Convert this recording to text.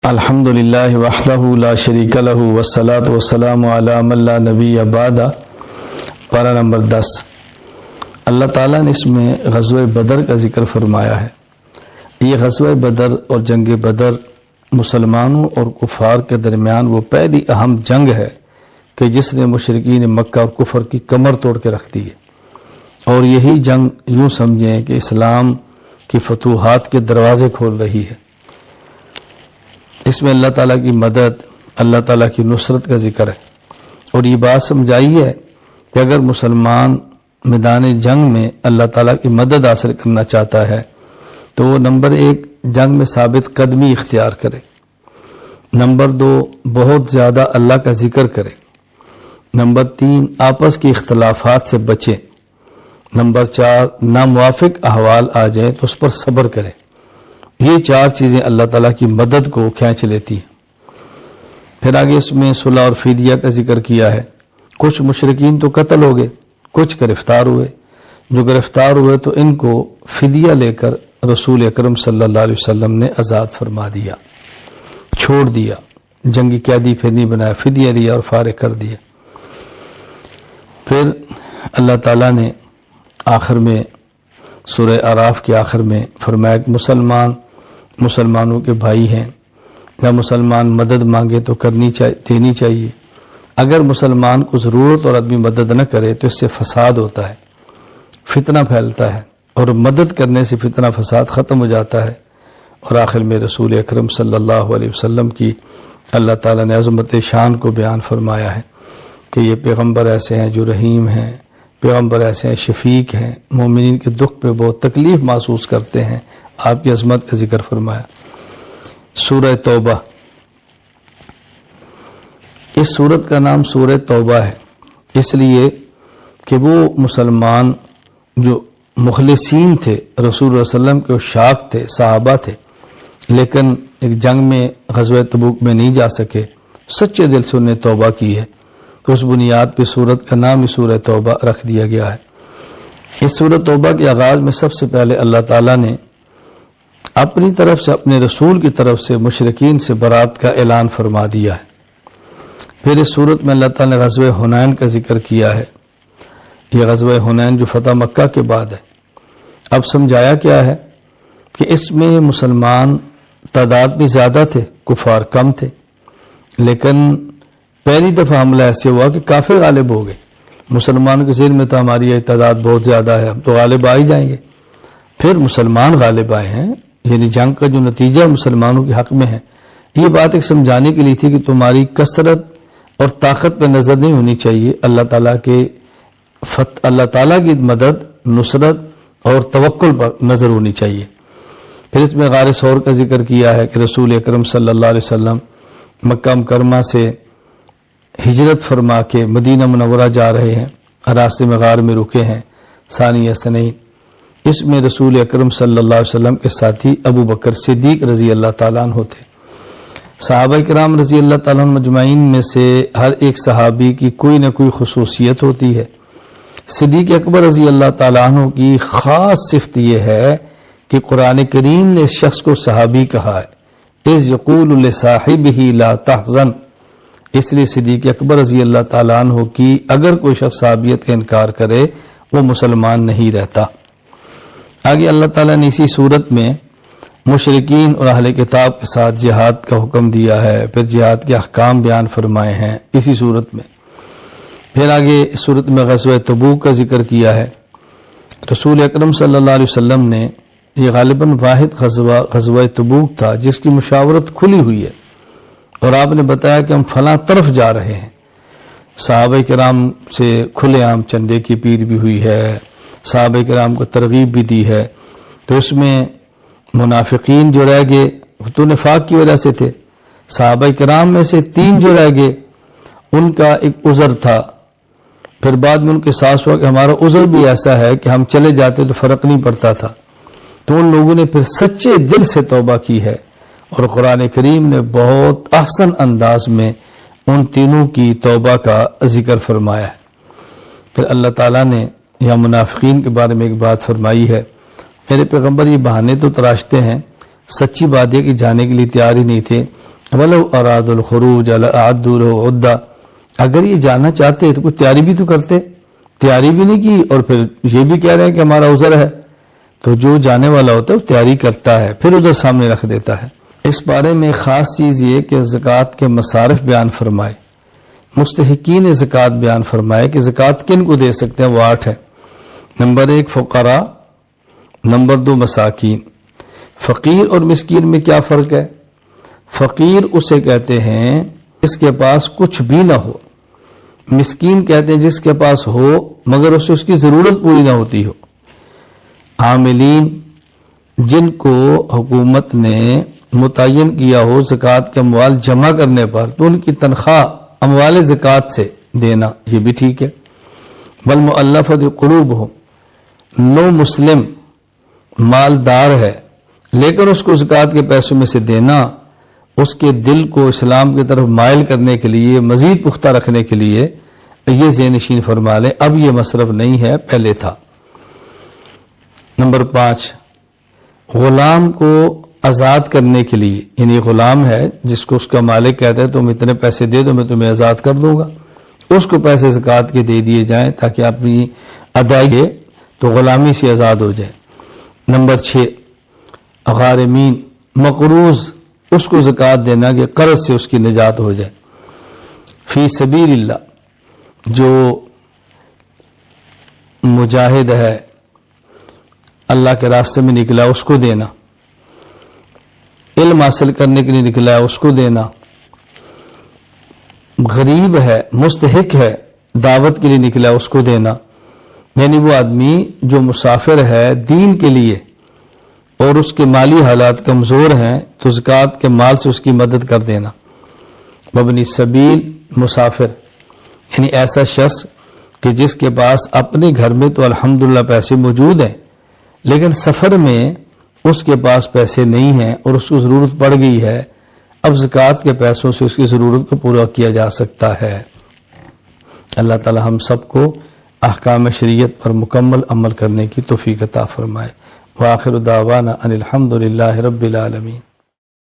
الحمدللہ وحدہ لا شریک لہ والصلاۃ والسلام علی من لا نبی بعد۔ پارہ نمبر 10۔ اللہ تعالیٰ نے اس میں غزوہ بدر کا ذکر فرمایا ہے۔ یہ غزوہ بدر اور جنگ بدر مسلمانوں اور کفار کے درمیان وہ پہلی اہم جنگ ہے کہ جس نے مشرکین مکہ اور کفر کی کمر توڑ کے رکھ دی ہے، اور یہی جنگ یوں سمجھیں کہ اسلام کی فتوحات کے دروازے کھول رہی ہے۔ اس میں اللہ تعالیٰ کی مدد، اللہ تعالیٰ کی نصرت کا ذکر ہے، اور یہ بات سمجھائی ہے کہ اگر مسلمان میدان جنگ میں اللہ تعالیٰ کی مدد حاصل کرنا چاہتا ہے تو وہ نمبر 1 جنگ میں ثابت قدمی اختیار کرے، نمبر 2 بہت زیادہ اللہ کا ذکر کرے، نمبر 3 آپس کے اختلافات سے بچے، نمبر 4 ناموافق احوال آ جائے تو اس پر صبر کرے۔ یہ 4 چیزیں اللہ تعالیٰ کی مدد کو کھینچ لیتی ہیں۔ پھر آگے اس میں صلح اور فدیہ کا ذکر کیا ہے۔ کچھ مشرکین تو قتل ہو گئے، کچھ گرفتار ہوئے۔ جو گرفتار ہوئے تو ان کو فدیہ لے کر رسول اکرم صلی اللہ علیہ وسلم نے آزاد فرما دیا، چھوڑ دیا، جنگی قیدی پھر نہیں بنایا، فدیہ لیا اور فارغ کر دیا۔ پھر اللہ تعالیٰ نے آخر میں سورہ اعراف کے آخر میں فرمایا کہ مسلمانوں کے بھائی ہیں، جب مسلمان مدد مانگے تو دینی چاہیے۔ اگر مسلمان کو ضرورت اور آدمی مدد نہ کرے تو اس سے فساد ہوتا ہے، فتنہ پھیلتا ہے، اور مدد کرنے سے فتنہ فساد ختم ہو جاتا ہے۔ اور آخر میں رسول اکرم صلی اللہ علیہ وسلم کی اللہ تعالیٰ نے عظمت شان کو بیان فرمایا ہے کہ یہ پیغمبر ایسے ہیں جو رحیم ہیں، پیغمبر ایسے ہیں شفیق ہیں، مومنین کے دکھ پہ بہت تکلیف محسوس کرتے ہیں۔ آپ کی عظمت کا ذکر فرمایا۔ سورہ توبہ، اس سورت کا نام سورہ توبہ ہے اس لیے کہ وہ مسلمان جو مخلصین تھے، رسول اللہ علیہ وسلم کے شاک تھے، صحابہ تھے، لیکن ایک جنگ میں غزوہ تبوک میں نہیں جا سکے، سچے دل سے انہیں توبہ کی ہے، تو اس بنیاد پہ سورت کا نام ہی سورہ توبہ رکھ دیا گیا ہے۔ اس سورہ توبہ کے آغاز میں سب سے پہلے اللہ تعالیٰ نے اپنی طرف سے، اپنے رسول کی طرف سے مشرکین سے برات کا اعلان فرما دیا ہے۔ پھر اس سورت میں اللہ تعالیٰ نے غزوہ حنین کا ذکر کیا ہے۔ یہ غزوہ حنین جو فتح مکہ کے بعد ہے۔ اب سمجھایا کیا ہے کہ اس میں مسلمان تعداد بھی زیادہ تھے، کفار کم تھے، لیکن پہلی دفعہ حملہ ایسے ہوا کہ کافر غالب ہو گئے۔ مسلمانوں کے ذہن میں تو ہماری یہ تعداد بہت زیادہ ہے، ہم تو غالب آ ہی جائیں گے۔ پھر مسلمان غالب آئے ہیں، یعنی جنگ کا جو نتیجہ مسلمانوں کے حق میں ہے۔ یہ بات ایک سمجھانے کے لیے تھی کہ تمہاری کثرت اور طاقت پہ نظر نہیں ہونی چاہیے، اللہ تعالیٰ کی مدد، نصرت اور توکل پر نظر ہونی چاہیے۔ پھر اس میں غار ثور کا ذکر کیا ہے کہ رسول اکرم صلی اللہ علیہ وسلم مکہ مکرمہ سے ہجرت فرما کے مدینہ منورہ جا رہے ہیں، راستے میں غار میں رکے ہیں، ثانیہ اثنین۔ اس میں رسول اکرم صلی اللہ علیہ وسلم کے ساتھی ابو بکر صدیق رضی اللہ تعالیٰ عنہ تھے۔ صحابہ کرام رضی اللہ تعالیٰ عنہ مجمعین میں سے ہر ایک صحابی کی کوئی نہ کوئی خصوصیت ہوتی ہے۔ صدیق اکبر رضی اللہ تعالیٰ عنہ کی خاص صفت یہ ہے کہ قرآن کریم نے اس شخص کو صحابی کہا ہے، اذ یقول لصاحبہ لا تحزن۔ اس لیے صدیق اکبر رضی اللہ تعالیٰ عنہ کی اگر کوئی شخص صحابیت کا انکار کرے وہ مسلمان نہیں رہتا۔ آگے اللہ تعالیٰ نے اسی صورت میں مشرکین اور اہل کتاب کے ساتھ جہاد کا حکم دیا ہے، پھر جہاد کے احکام بیان فرمائے ہیں اسی صورت میں۔ پھر آگے اس صورت میں غزوہ تبوک کا ذکر کیا ہے۔ رسول اکرم صلی اللہ علیہ وسلم نے، یہ غالباً واحد غزوہ تبوک تھا جس کی مشاورت کھلی ہوئی ہے، اور آپ نے بتایا کہ ہم فلاں طرف جا رہے ہیں۔ صحابہ کرام سے کھلے عام چندے کی اپیل بھی ہوئی ہے، صحابہ کرام کو ترغیب بھی دی ہے۔ تو اس میں منافقین جو رہ گئے تو نفاق کی وجہ سے تھے، صحابہ کرام میں سے 3 جو رہ گئے ان کا ایک عذر تھا، پھر بعد میں ان کے ساتھ ہوا کہ ہمارا عذر بھی ایسا ہے کہ ہم چلے جاتے تو فرق نہیں پڑتا تھا۔ تو ان لوگوں نے پھر سچے دل سے توبہ کی ہے، اور قرآن کریم نے بہت احسن انداز میں ان تینوں کی توبہ کا ذکر فرمایا ہے۔ پھر اللہ تعالیٰ نے یہاں منافقین کے بارے میں ایک بات فرمائی ہے، میرے پیغمبر یہ بہانے تو تراشتے ہیں، سچی بات ہے کہ جانے کے لیے تیار ہی نہیں تھے، ولو ارادوا الخروج لأعدوا له عدہ، اگر یہ جانا چاہتے تو کوئی تیاری بھی تو کرتے، تیاری بھی نہیں کی اور پھر یہ بھی کہہ رہے ہیں کہ ہمارا عذر ہے۔ تو جو جانے والا ہوتا ہے وہ تیاری کرتا ہے، پھر عذر سامنے رکھ دیتا ہے۔ اس بارے میں خاص چیز یہ کہ زکوٰۃ کے مصارف بیان فرمائے، مستحقین زکوٰۃ بیان فرمائے کہ زکوٰۃ کن کو دے سکتے ہیں، وہ 8 ہے۔ نمبر 1 فقراء، نمبر 2 مساکین۔ فقیر اور مسکین میں کیا فرق ہے؟ فقیر اسے کہتے ہیں جس کے پاس کچھ بھی نہ ہو، مسکین کہتے ہیں جس کے پاس ہو مگر اسے اس کی ضرورت پوری نہ ہوتی ہو۔ عاملین، جن کو حکومت نے متعین کیا ہو زکوٰۃ کے اموال جمع کرنے پر تو ان کی تنخواہ اموال زکوٰۃ سے دینا، یہ بھی ٹھیک ہے۔ والمؤلفۃ قلوبہم، نو مسلم مالدار ہے لیکن اس کو زکوٰۃ کے پیسوں میں سے دینا اس کے دل کو اسلام کی طرف مائل کرنے کے لیے، مزید پختہ رکھنے کے لیے، یہ ذہن نشین فرما لے، اب یہ مصرف نہیں ہے، پہلے تھا۔ نمبر 5 غلام کو آزاد کرنے کے لیے، یعنی غلام ہے جس کو اس کا مالک کہتا ہے تم اتنے پیسے دے دو میں تمہیں آزاد کر دوں گا، اس کو پیسے زکوٰۃ کے دے دیے جائیں تاکہ اپنی ادائیگی تو غلامی سے آزاد ہو جائے۔ نمبر 6 غارمین، مقروض، اس کو زکوٰۃ دینا کہ قرض سے اس کی نجات ہو جائے۔ فی سبیل اللہ، جو مجاہد ہے اللہ کے راستے میں نکلا اس کو دینا، علم حاصل کرنے کے لیے نکلا ہے اس کو دینا، غریب ہے مستحق ہے دعوت کے لیے نکلا ہے اس کو دینا، یعنی وہ آدمی جو مسافر ہے دین کے لیے اور اس کے مالی حالات کمزور ہیں تو زکوٰۃ کے مال سے اس کی مدد کر دینا۔ مبنی سبیل مسافر، یعنی ایسا شخص کہ جس کے پاس اپنے گھر میں تو الحمدللہ پیسے موجود ہیں لیکن سفر میں اس کے پاس پیسے نہیں ہیں اور اس کو ضرورت پڑ گئی ہے، اب زکوٰۃ کے پیسوں سے اس کی ضرورت کو پورا کیا جا سکتا ہے۔ اللہ تعالی ہم سب کو احکام شریعت پر مکمل عمل کرنے کی توفیق عطا فرمائے۔ وآخر دعوانا ان الحمد للہ رب العالمین۔